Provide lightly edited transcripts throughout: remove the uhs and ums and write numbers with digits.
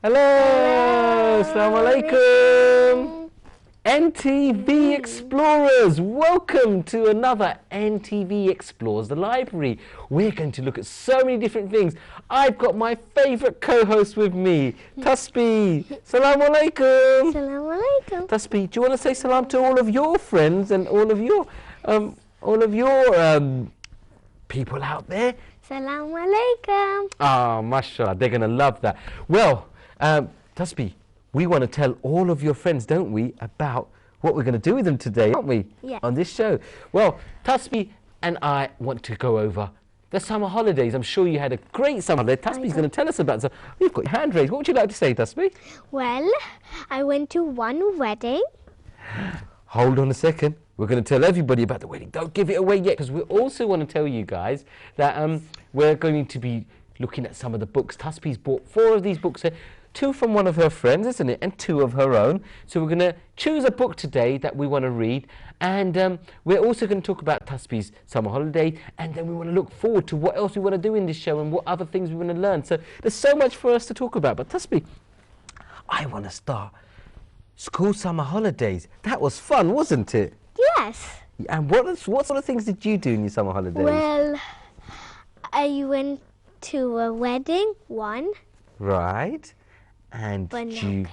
Hello! Assalamu alaikum! NTV Explorers, welcome to another NTV Explores the Library. We're going to look at so many different things. I've got my favourite co-host with me, Tasbih. Assalamu alaikum! Assalamu alaikum. Tasbih, do you want to say salam to all of your friends and all of your people out there? Assalamu alaikum. Ah, mashallah, they're going to love that. Well, Tasbih, we want to tell all of your friends, don't we, about what we're going to do with them today, aren't we? Yeah. On this show. Well, Tasbih and I want to go over the summer holidays. I'm sure you had a great summer holiday. Tasbih's going to tell us about it. So you've got your hand raised. What would you like to say, Tasbih? Well, I went to one wedding. Hold on a second. We're going to tell everybody about the wedding. Don't give it away yet, because we also want to tell you guys that we're going to be looking at some of the books. Tasbih's bought 4 of these books here. 2 from one of her friends, isn't it? And 2 of her own. So we're going to choose a book today that we want to read. And we're also going to talk about Tasbih's summer holiday. And then we want to look forward to what else we want to do in this show and what other things we want to learn. So there's so much for us to talk about. But Tasbih, I want to start. School summer holidays. That was fun, wasn't it? Yes. And what sort of things did you do in your summer holidays? Well, I went to a wedding, one. Right. And But no cake.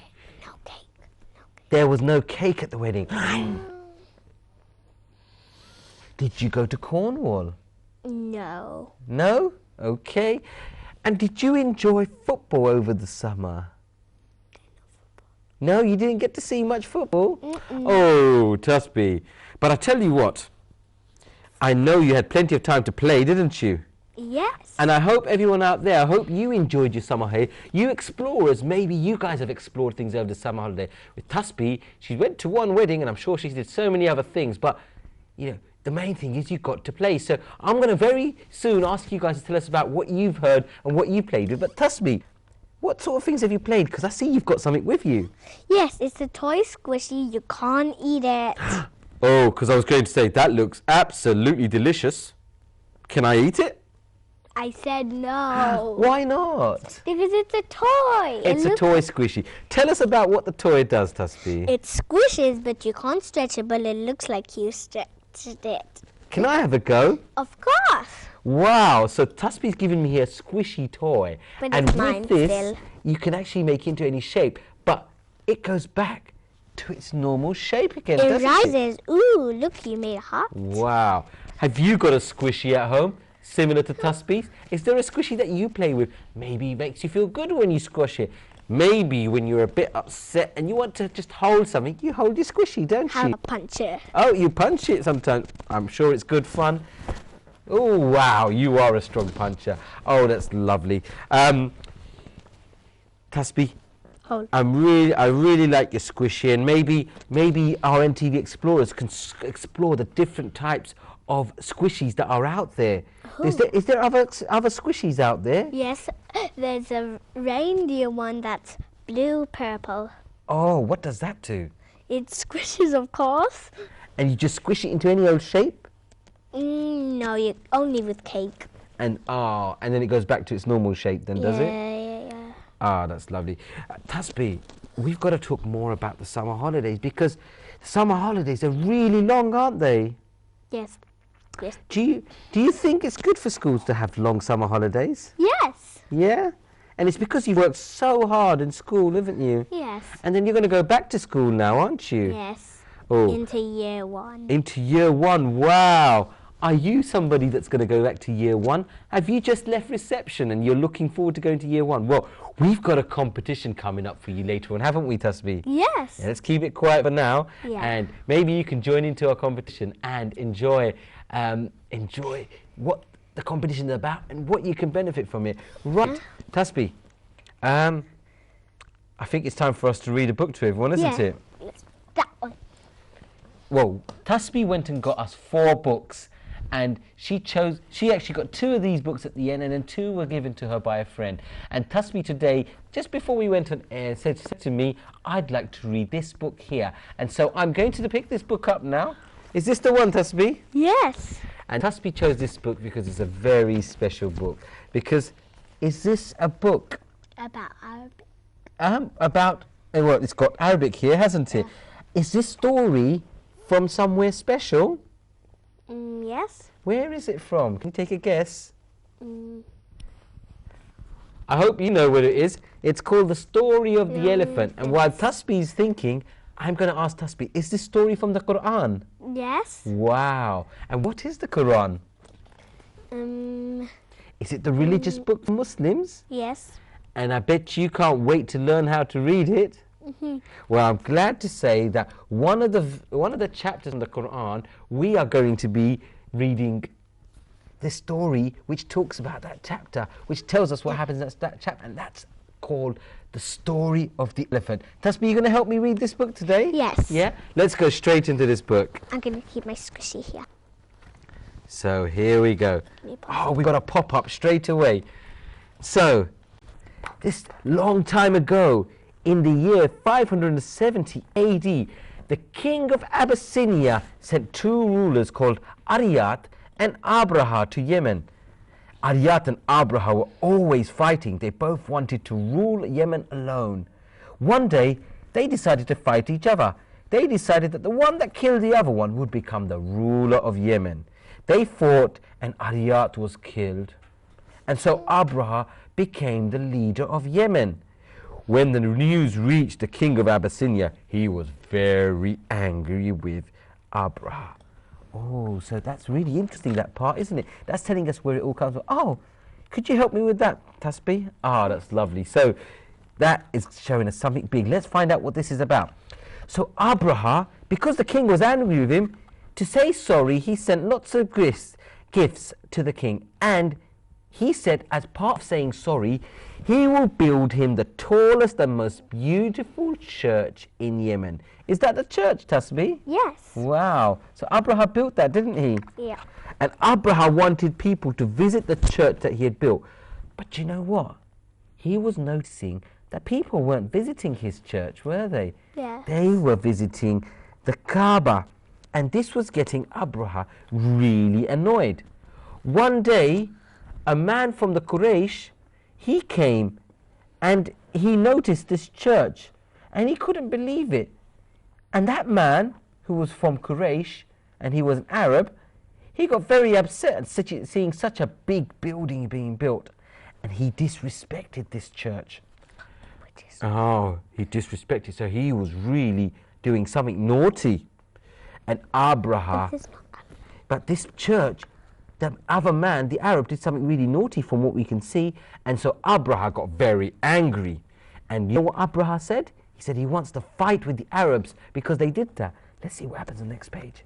No cake. There was no cake at the wedding. Did you go to Cornwall? No. No? Okay. And did you enjoy football over the summer? No, you didn't get to see much football? Oh, Tasbih. But I tell you what, I know you had plenty of time to play, didn't you? Yes. And I hope everyone out there, I hope you enjoyed your summer holiday. You explorers, maybe you guys have explored things over the summer holiday. With Tasbih, she went to one wedding and I'm sure she did so many other things. But, you know, the main thing is you got to play. So I'm going to very soon ask you guys to tell us about what you've heard and what you played with. But Tasbih, what sort of things have you played? Because I see you've got something with you. Yes, it's a toy squishy. You can't eat it. Oh, because I was going to say, that looks absolutely delicious. Can I eat it? I said no. Why not? Because it's a toy. It's a toy squishy. Tell us about what the toy does, Tasbih. It squishes, but you can't stretch it, but it looks like you stretched it. Can I have a go? Of course. Wow, so Tasbih's giving me a squishy toy. But and it's with mine this, still. you can actually make it into any shape, but it goes back to its normal shape again, It doesn't rises. Ooh, look, you made a heart. Wow. Have you got a squishy at home, similar to Tasbih's? Is there a squishy that you play with? Maybe it makes you feel good when you squash it. Maybe when you're a bit upset and you want to just hold something, you hold your squishy, don't How you? to punch it. Oh, you punch it sometimes. I'm sure it's good fun. Oh, wow, you are a strong puncher. Oh, that's lovely. Tasbih, Hold. I really like your squishy, and maybe our NTV Explorers can explore the different types of squishies that are out there. Is there other squishies out there? Yes, there's a reindeer one that's blue purple. Oh, what does that do? It squishes, of course. And you just squish it into any old shape? No, you only with cake. And then it goes back to its normal shape then, does it? Yeah. Ah, that's lovely. Tasbih, we've got to talk more about the summer holidays, because the summer holidays are really long, aren't they? Yes. Yes. Do you think it's good for schools to have long summer holidays? Yes. Yeah? And it's because you've worked so hard in school, haven't you? Yes. And then you're going to go back to school now, aren't you? Yes. Oh. Into year 1. Into year 1, wow. Are you somebody that's going to go back to year 1? Have you just left reception and you're looking forward to going to year 1? Well, we've got a competition coming up for you later on, haven't we, Tasbih? Yes. Yeah, let's keep it quiet for now. Yeah. And maybe you can join into our competition and enjoy what the competition is about and what you can benefit from it. Right, Tasbih, I think it's time for us to read a book to everyone, isn't it? That one. Well, Tasbih went and got us 4 books. And she actually got 2 of these books at the end, and then 2 were given to her by a friend. And Tasbih today, just before we went on air, said to me, I'd like to read this book here. And so I'm going to pick this book up now. Is this the one, Tasbih? Yes. And Tasbih chose this book because it's a very special book. Because is this a book About Arabic. about, well, it's got Arabic here, hasn't it? Is this story from somewhere special? Yes. Where is it from? Can you take a guess? I hope you know what it is. It's called The Story of the Elephant. And while Tasbih's thinking, I'm going to ask Tasbih, is this story from the Quran? Yes. Wow. And what is the Quran? Is it the religious book for Muslims? Yes. And I bet you can't wait to learn how to read it. Well, I'm glad to say that one of the chapters in the Quran, we are going to be reading the story which talks about that chapter, which tells us what happens in that chapter, and that's called The Story of the Elephant. Tasbih, you going to help me read this book today? Yes. Yeah? Let's go straight into this book. I'm going to keep my squishy here. So here we go. Oh, we got a pop-up straight away. So, this long time ago, in the year 570 AD, the king of Abyssinia sent two rulers called Ariyat and Abraha to Yemen. Ariyat and Abraha were always fighting. They both wanted to rule Yemen alone. One day, they decided to fight each other. They decided that the one that killed the other one would become the ruler of Yemen. They fought and Ariyat was killed. And so Abraha became the leader of Yemen. When the news reached the king of Abyssinia, he was very angry with Abraha. Oh, so that's really interesting, that part, isn't it? That's telling us where it all comes from. Oh, could you help me with that, Tasbih? Ah, that's lovely. So that is showing us something big. Let's find out what this is about. So Abraha, because the king was angry with him, to say sorry, he sent lots of gifts to the king. And he said, as part of saying sorry, he will build him the tallest and most beautiful church in Yemen. Is that the church, Tasbih? Yes. Wow. So Abraha built that, didn't he? Yeah. And Abraha wanted people to visit the church that he had built. But you know what? He was noticing that people weren't visiting his church, were they? Yes. They were visiting the Kaaba. And this was getting Abraha really annoyed. One day, a man from the Quraysh, he came and he noticed this church and he couldn't believe it. And that man, who was from Quraysh and he was an Arab, he got very upset at seeing such a big building being built, and he disrespected this church. Oh, he disrespected, so he was really doing something naughty. And Abraha, but this church, the other man, the Arab, did something really naughty from what we can see, and so Abraha got very angry. And you know what Abraha said? He said he wants to fight with the Arabs because they did that. Let's see what happens on the next page.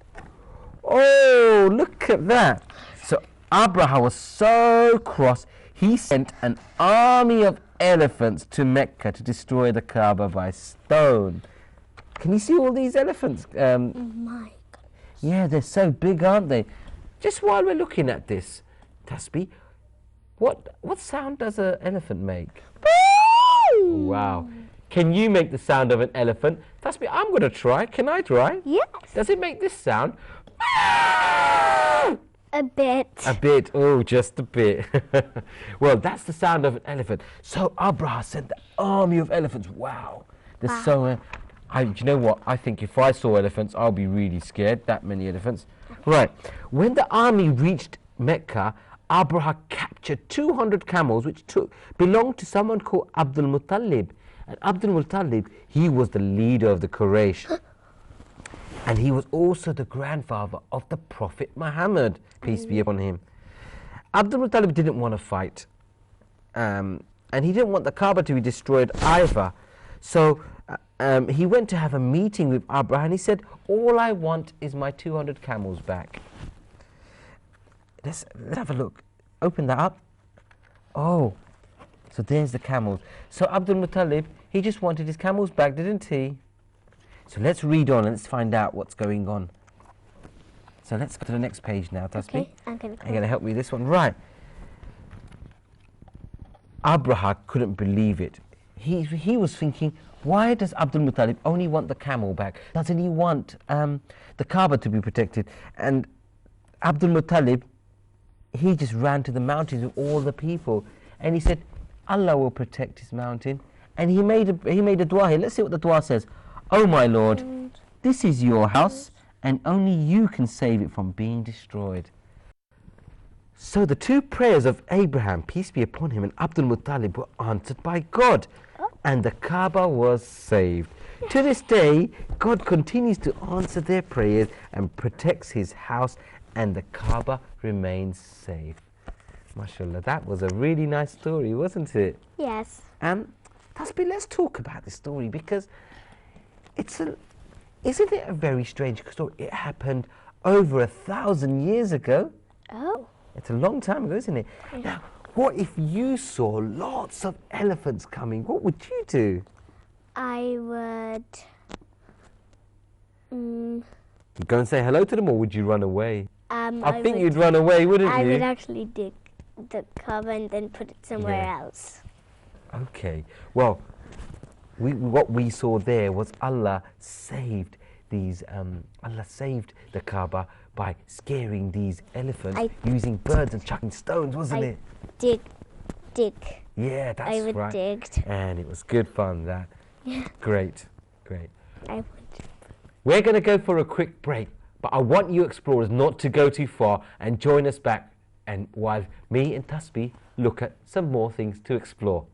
Oh, look at that. So Abraha was so cross, he sent an army of elephants to Mecca to destroy the Kaaba by stone. Can you see all these elephants? Oh my God. Yeah, they're so big, aren't they? Just while we're looking at this, Tasbih, what sound does an elephant make? Wow. Can you make the sound of an elephant? Tasbih, I'm going to try. Can I try? Yes. Does it make this sound? A bit. A bit. Oh, just a bit. Well, that's the sound of an elephant. So Abraha sent the army of elephants. Wow. There's so... you know what? I think if I saw elephants, I'll be really scared. That many elephants. Right. When the army reached Mecca, Abraha captured 200 camels, which belonged to someone called Abdul Muttalib. And Abdul Muttalib, he was the leader of the Quraysh. And he was also the grandfather of the Prophet Muhammad, peace be upon him. Abdul Muttalib didn't want to fight. And he didn't want the Kaaba to be destroyed either. So he went to have a meeting with Abraha and he said, all I want is my 200 camels back. Let's have a look. Open that up. Oh, so there's the camels. So Abdul Muttalib, he just wanted his camels back, didn't he? So let's read on and let's find out what's going on. So let's go to the next page now, Tasbih. Okay, I'm going to help me with this one. Right. Abraha couldn't believe it. He was thinking, why does Abdul Muttalib only want the camel back? Doesn't he want the Kaaba to be protected? And Abdul Muttalib, he just ran to the mountains with all the people. And he said, Allah will protect his mountain. And he made a dua here. Let's see what the dua says. Oh my Lord, this is your house, and only you can save it from being destroyed. So the two prayers of Abraham, peace be upon him, and Abdul Muttalib were answered by God, and the Kaaba was saved. To this day, God continues to answer their prayers and protects his house, and the Kaaba remains safe. MashaAllah, that was a really nice story, wasn't it? Yes. Tasbih, let's talk about this story, because isn't it a very strange story? It happened over 1,000 years ago. Oh. It's a long time ago, isn't it? Yeah. Now, what if you saw lots of elephants coming? What would you do? I would... You'd go and say hello to them, or would you run away? I think you'd run away, wouldn't you? I would actually dig the Kaaba and then put it somewhere else. Okay. Well, what we saw there was Allah saved Allah saved the Kaaba by scaring these elephants using birds and chucking stones, wasn't it? Dig. Yeah, that's right. I would dig. And it was good fun, that. Yeah. Great. I would. We're going to go for a quick break, but I want you explorers not to go too far and join us back, and while me and Tasbih look at some more things to explore.